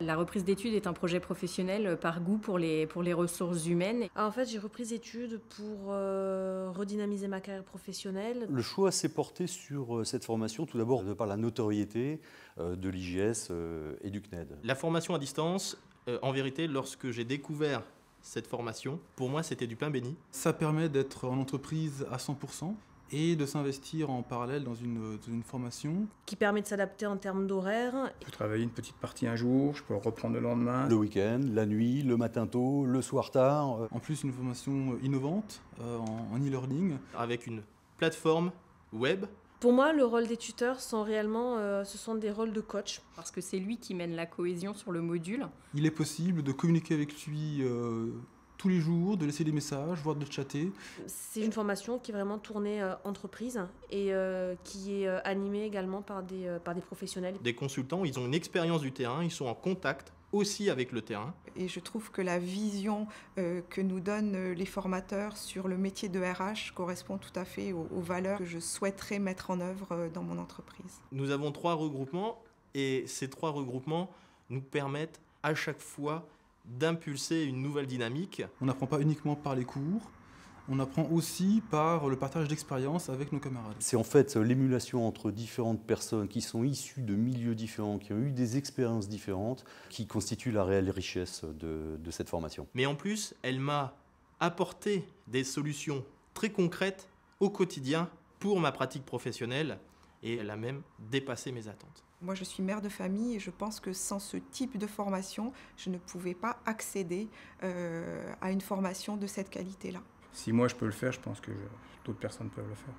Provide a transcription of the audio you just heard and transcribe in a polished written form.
La reprise d'études est un projet professionnel par goût pour les ressources humaines. En fait, j'ai repris des études pour redynamiser ma carrière professionnelle. Le choix s'est porté sur cette formation, tout d'abord de par la notoriété de l'IGS et du CNED. La formation à distance, en vérité, lorsque j'ai découvert cette formation, pour moi, c'était du pain béni. Ça permet d'être en entreprise à 100% et de s'investir en parallèle dans une formation. Qui permet de s'adapter en termes d'horaire. Je peux travailler une petite partie un jour, je peux reprendre le lendemain. Le week-end, la nuit, le matin tôt, le soir tard. En plus, une formation innovante en e-learning. Avec une plateforme web. Pour moi, le rôle des tuteurs ce sont des rôles de coach. Parce que c'est lui qui mène la cohésion sur le module. Il est possible de communiquer avec lui tous les jours, de laisser des messages, voire de chatter. C'est une formation qui est vraiment tournée entreprise et qui est animée également par des professionnels. Des consultants, ils ont une expérience du terrain, ils sont en contact aussi avec le terrain. Et je trouve que la vision que nous donnent les formateurs sur le métier de RH correspond tout à fait aux valeurs que je souhaiterais mettre en œuvre dans mon entreprise. Nous avons 3 regroupements et ces 3 regroupements nous permettent à chaque fois d'impulser une nouvelle dynamique. On n'apprend pas uniquement par les cours, on apprend aussi par le partage d'expériences avec nos camarades. C'est en fait l'émulation entre différentes personnes qui sont issues de milieux différents, qui ont eu des expériences différentes, qui constitue la réelle richesse de cette formation. Mais en plus, elle m'a apporté des solutions très concrètes au quotidien pour ma pratique professionnelle et elle a même dépassé mes attentes. Moi, je suis mère de famille et je pense que sans ce type de formation, je ne pouvais pas accéder à une formation de cette qualité-là. Si moi je peux le faire, je pense que d'autres personnes peuvent le faire.